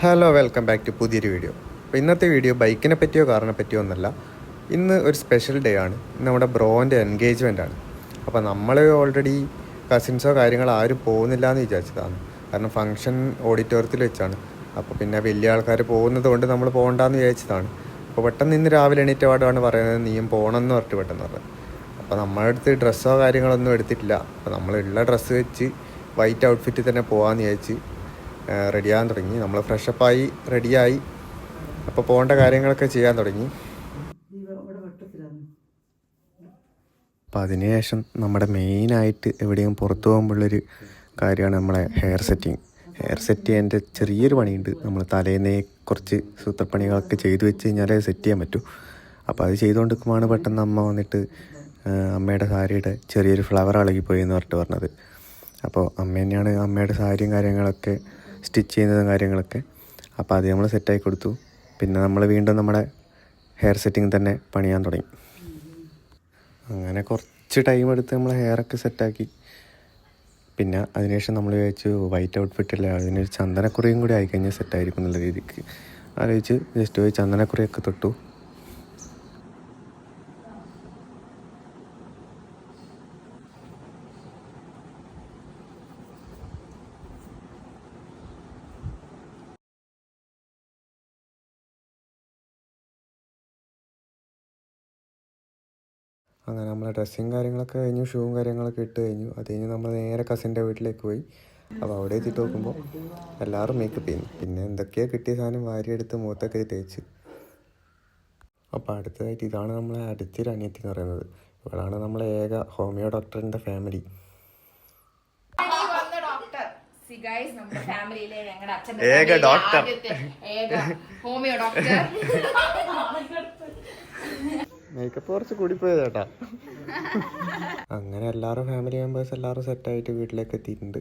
Hello, welcome back to പുതിയൊരു video. അപ്പോൾ ഇന്നത്തെ വീഡിയോ ബൈക്കിനെ പറ്റിയോ കാറിനെ പറ്റിയോ ഒന്നല്ല. ഇന്ന് ഒരു സ്പെഷ്യൽ ഡേ ആണ്. ഇന്ന് നമ്മുടെ ബ്രോൻ്റെ എൻഗേജ്മെൻ്റ് ആണ്. അപ്പോൾ നമ്മൾ ഓൾറെഡി കസിൻസോ കാര്യങ്ങളോ ആരും പോകുന്നില്ല എന്ന് വിചാരിച്ചതാണ്. കാരണം ഫംഗ്ഷൻ ഓഡിറ്റോറിയത്തിൽ വെച്ചാണ്. അപ്പോൾ പിന്നെ വലിയ ആൾക്കാർ പോകുന്നത് കൊണ്ട് നമ്മൾ പോകണ്ടെന്ന് വിചാരിച്ചതാണ്. അപ്പോൾ പെട്ടെന്ന് ഇന്ന് രാവിലെ എണീറ്റ പാടാണ് പറയുന്നത് നീയും പോകണമെന്ന് പറഞ്ഞിട്ട് പെട്ടെന്ന് പറഞ്ഞത്. അപ്പോൾ നമ്മുടെ അടുത്ത് ഡ്രസ്സോ കാര്യങ്ങളൊന്നും എടുത്തിട്ടില്ല. അപ്പോൾ നമ്മളുള്ള ഡ്രസ്സ് വെച്ച് വൈറ്റ് ഔട്ട്ഫിറ്റ് തന്നെ പോകാമെന്ന് വിചാരിച്ച് റെഡിയാകാൻ തുടങ്ങി. നമ്മൾ ഫ്രഷപ്പായി റെഡിയായി അപ്പോൾ പോകേണ്ട കാര്യങ്ങളൊക്കെ ചെയ്യാൻ തുടങ്ങി. അപ്പം അതിനുശേഷം നമ്മുടെ മെയിനായിട്ട് എവിടെയും പുറത്തു പോകുമ്പോഴുള്ളൊരു കാര്യമാണ് നമ്മളെ ഹെയർ സെറ്റിങ്. ഹെയർ സെറ്റ് ചെയ്യാൻ്റെ ചെറിയൊരു പണിയുണ്ട്. നമ്മൾ തലേന്നേ കുറച്ച് സൂത്രപ്പണികളൊക്കെ ചെയ്തു വെച്ച് കഴിഞ്ഞാലേ സെറ്റ് ചെയ്യാൻ പറ്റൂ. അപ്പോൾ അത് ചെയ്തുകൊണ്ടിരിക്കുമ്പോഴാണ് പെട്ടെന്ന് അമ്മ വന്നിട്ട് അമ്മയുടെ സാരിയുടെ ചെറിയൊരു ഫ്ലവർ ഇളകിപ്പോയി എന്ന് പറഞ്ഞത്. അപ്പോൾ അമ്മ തന്നെയാണ് അമ്മയുടെ സാരിയും കാര്യങ്ങളൊക്കെ സ്റ്റിച്ച് ചെയ്യുന്നതും കാര്യങ്ങളൊക്കെ. അപ്പോൾ അത് നമ്മൾ സെറ്റായി കൊടുത്തു. പിന്നെ നമ്മൾ വീണ്ടും നമ്മുടെ ഹെയർ സെറ്റിങ് തന്നെ പണിയാൻ തുടങ്ങി. അങ്ങനെ കുറച്ച് ടൈം എടുത്ത് നമ്മൾ ഹെയറൊക്കെ സെറ്റാക്കി. പിന്നെ അതിനുശേഷം നമ്മൾ വിചാരിച്ചു വൈറ്റ് ഔട്ട്ഫിറ്റല്ലേ, അതിനൊരു ചന്ദനക്കുറിയും കൂടി ആയിക്കഴിഞ്ഞാൽ സെറ്റായിരിക്കും എന്നുള്ള രീതിക്ക് ആലോചിച്ച് ജസ്റ്റ് പോയി ചന്ദനക്കുറിയൊക്കെ തൊട്ടു. അങ്ങനെ നമ്മളെ ഡ്രസ്സിങ് കാര്യങ്ങളൊക്കെ കഴിഞ്ഞു, ഷൂവും കാര്യങ്ങളൊക്കെ ഇട്ട് കഴിഞ്ഞു. അത് കഴിഞ്ഞ് നമ്മൾ നേരെ കസിൻ്റെ വീട്ടിലേക്ക് പോയി. അപ്പോൾ അവിടെ എത്തിയിട്ട് നോക്കുമ്പോൾ എല്ലാവരും മേക്കപ്പ് ചെയ്യുന്നു. പിന്നെ എന്തൊക്കെയോ കിട്ടിയ സാധനം വാരിയെടുത്ത് മുഖത്തൊക്കെ തേച്ച്. അപ്പോൾ അടുത്തതായിട്ട് ഇതാണ് നമ്മളെ അടുത്തൊരു അനിയത്തി എന്ന് പറയുന്നത്. ഇവളാണ് നമ്മളെ ഏക ഹോമിയോ ഡോക്ടറിൻ്റെ ഫാമിലി. ഏക ഡോക്ടർ, ഹോമിയോ ഡോക്ടർ. മേക്കപ്പ് കുറച്ച് കൂടിപ്പോയത് ചേട്ടാ. അങ്ങനെ എല്ലാവരും ഫാമിലി മെമ്പേഴ്സ് എല്ലാവരും സെറ്റായിട്ട് വീട്ടിലേക്ക് എത്തിയിട്ടുണ്ട്.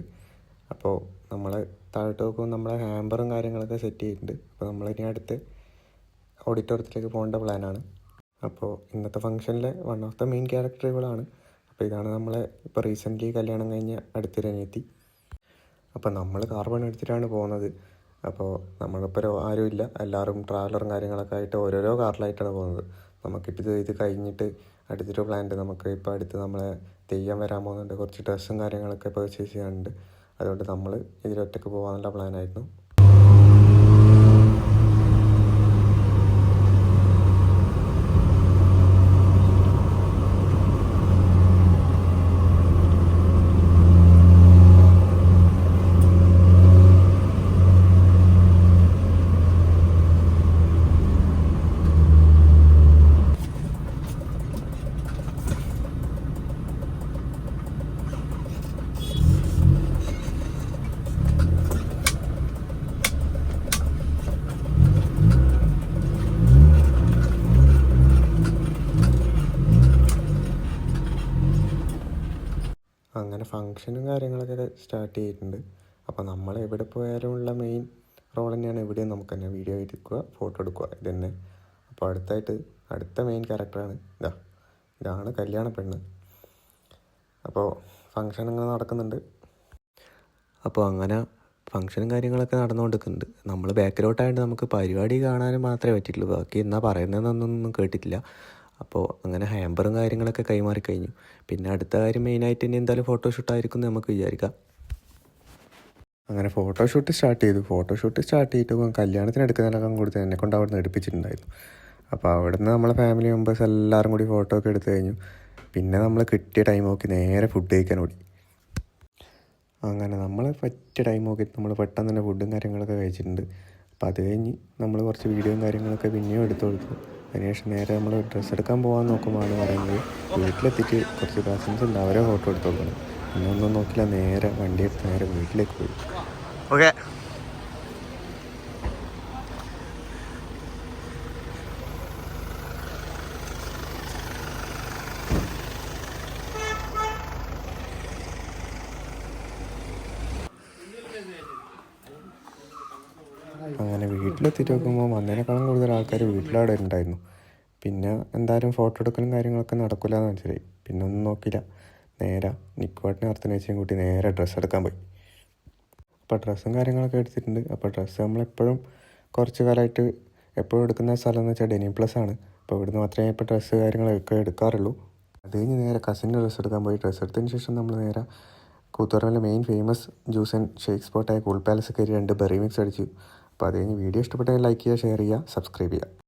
അപ്പോൾ നമ്മൾ താഴോട്ട് നോക്കുമ്പോൾ നമ്മളെ ഹാമ്പറും കാര്യങ്ങളൊക്കെ സെറ്റ് ചെയ്തിട്ടുണ്ട്. അപ്പോൾ നമ്മളിനി അടുത്ത് ഓഡിറ്റോറിയത്തിലേക്ക് പോകേണ്ട പ്ലാനാണ്. അപ്പോൾ ഇന്നത്തെ ഫംഗ്ഷനിലെ one of the main character ഇവളാണ്. അപ്പോൾ ഇതാണ് നമ്മളെ ഇപ്പോൾ റീസെൻ്റ്ലി കല്യാണം കഴിഞ്ഞ അടുത്തൊരു അനിയത്തി. അപ്പോൾ നമ്മൾ കാർ പണിയെടുത്തിട്ടാണ് പോകുന്നത്. അപ്പോൾ നമ്മളിപ്പോൾ ആരുമില്ല, എല്ലാവരും ട്രാവലറും കാര്യങ്ങളൊക്കെ ആയിട്ട് ഓരോരോ കാറിലായിട്ടാണ് പോകുന്നത്. നമുക്കിപ്പോൾ ഇത് കഴിഞ്ഞിട്ട് അടുത്തൊരു പ്ലാനുണ്ട്. നമുക്ക് ഇപ്പോൾ അടുത്ത് നമ്മളെ തെയ്യം വരാൻ പോകുന്നുണ്ട്. കുറച്ച് ഡ്രസ്സും കാര്യങ്ങളൊക്കെ പർച്ചേസ് ചെയ്യാനുണ്ട്. അതുകൊണ്ട് നമ്മൾ ഇതിലൊറ്റയ്ക്ക് പോകാനുള്ള പ്ലാനായിരുന്നു. അങ്ങനെ ഫങ്ഷനും കാര്യങ്ങളൊക്കെ സ്റ്റാർട്ട് ചെയ്തിട്ടുണ്ട്. അപ്പോൾ നമ്മൾ എവിടെ പോയാലും ഉള്ള മെയിൻ റോൾ തന്നെയാണ് എവിടെയും നമുക്ക് തന്നെ വീഡിയോ എടുക്കുക, ഫോട്ടോ എടുക്കുക, ഇത് തന്നെ. അപ്പോൾ അടുത്ത മെയിൻ ക്യാരക്ടറാണ് ഇതാണ് കല്യാണ പെണ്ണ്. അപ്പോൾ ഫങ്ഷൻ അങ്ങനെ നടക്കുന്നുണ്ട്. അപ്പോൾ അങ്ങനെ ഫങ്ഷനും കാര്യങ്ങളൊക്കെ നടന്നുകൊണ്ടിരിക്കുന്നുണ്ട്. നമ്മൾ ബാക്കിലോട്ടായതുകൊണ്ട് നമുക്ക് പരിപാടി കാണാനും മാത്രമേ പറ്റിയിട്ടുള്ളൂ. ബാക്കി എന്നാ പറയുന്നതെന്നൊന്നും കേട്ടിട്ടില്ല. അപ്പോൾ അങ്ങനെ ഹാമ്പറും കാര്യങ്ങളൊക്കെ കൈമാറി കഴിഞ്ഞു. പിന്നെ അടുത്ത കാര്യം മെയിനായിട്ട് ഇനി എന്തായാലും ഫോട്ടോഷൂട്ടായിരിക്കും എന്ന് നമുക്ക് വിചാരിക്കാം. അങ്ങനെ ഫോട്ടോഷൂട്ട് സ്റ്റാർട്ട് ചെയ്തിട്ട് കല്യാണത്തിന് എടുക്കുന്നതിനകം കൊടുത്ത് എന്നെ കൊണ്ട് അവിടെ നിന്ന് എടുപ്പിച്ചിട്ടുണ്ടായിരുന്നു. അപ്പോൾ അവിടെ നിന്ന് നമ്മളെ ഫാമിലി മെമ്പേഴ്സ് എല്ലാവരും കൂടി ഫോട്ടോ ഒക്കെ എടുത്തു കഴിഞ്ഞു. പിന്നെ നമ്മൾ കിട്ടിയ ടൈം നോക്കി നേരെ ഫുഡ് കഴിക്കാൻ ഓടി. അങ്ങനെ നമ്മൾ പറ്റിയ ടൈം നോക്കിയിട്ട് നമ്മൾ പെട്ടെന്ന് തന്നെ ഫുഡും കാര്യങ്ങളൊക്കെ കഴിച്ചിട്ടുണ്ട്. അപ്പോൾ അത് കഴിഞ്ഞ് നമ്മൾ കുറച്ച് വീഡിയോയും കാര്യങ്ങളൊക്കെ പിന്നെയും എടുത്തു കൊടുത്തു. അതിനുശേഷം നേരെ നമ്മൾ ഡ്രസ്സ് എടുക്കാൻ പോകാൻ നോക്കുമ്പോഴാണ് പറയുന്നത് വീട്ടിലെത്തിയിട്ട് കുറച്ച് കസിൻസ് ഉണ്ട്, അവരെ ഫോട്ടോ എടുത്ത് കൊടുക്കണം. പിന്നെ ഒന്നും നോക്കില്ല, നേരെ വണ്ടി എടുത്ത് നേരെ വീട്ടിലേക്ക് പോയി. ഓക്കെ, അങ്ങനെ വീട്ടിലെത്തിയിട്ട് നോക്കുമ്പോൾ വന്നതിനേക്കാളും കൂടുതൽ ആൾക്കാർ വീട്ടിലവിടെ ഉണ്ടായിരുന്നു. പിന്നെ എന്തായാലും ഫോട്ടോ എടുക്കലും കാര്യങ്ങളൊക്കെ നടക്കില്ല എന്ന് മനസ്സിലായി. പിന്നെ ഒന്നും നോക്കില്ല, നേരെ നിക്കുവാട്ടിനെ അർത്ഥനേച്ചയും കൂട്ടി നേരെ ഡ്രസ്സ് എടുക്കാൻ പോയി. അപ്പോൾ ഡ്രസ്സും കാര്യങ്ങളൊക്കെ എടുത്തിട്ടുണ്ട്. അപ്പോൾ ഡ്രസ്സ് നമ്മളെപ്പോഴും കുറച്ച് കാലമായിട്ട് എപ്പോഴും എടുക്കുന്ന സ്ഥലം എന്ന് വെച്ചാൽ ഡെനിം പ്ലസ് ആണ്. അപ്പോൾ ഇവിടുന്ന് മാത്രമേ ഇപ്പോൾ ഡ്രസ്സ് കാര്യങ്ങളൊക്കെ എടുക്കാറുള്ളൂ. അത് കഴിഞ്ഞ് നേരെ കസിൻ്റെ ഡ്രസ്സ് എടുക്കാൻ പോയി. ഡ്രസ്സ് എടുത്തതിന് ശേഷം നമ്മൾ നേരെ കൂത്തുപറമ്പിലെ main famous juice and shake സ്പോട്ടായ കൂൾ പാലസ് കയറി 2 ബെറി മിക്സ് അടിച്ചു. അപ്പോൾ അത് കഴിഞ്ഞ് വീഡിയോ ഇഷ്ടപ്പെട്ടെങ്കിൽ ലൈക്ക് ചെയ്യുക, ഷെയർ ചെയ്യുക, സബ്സ്ക്രൈബ് ചെയ്യുക.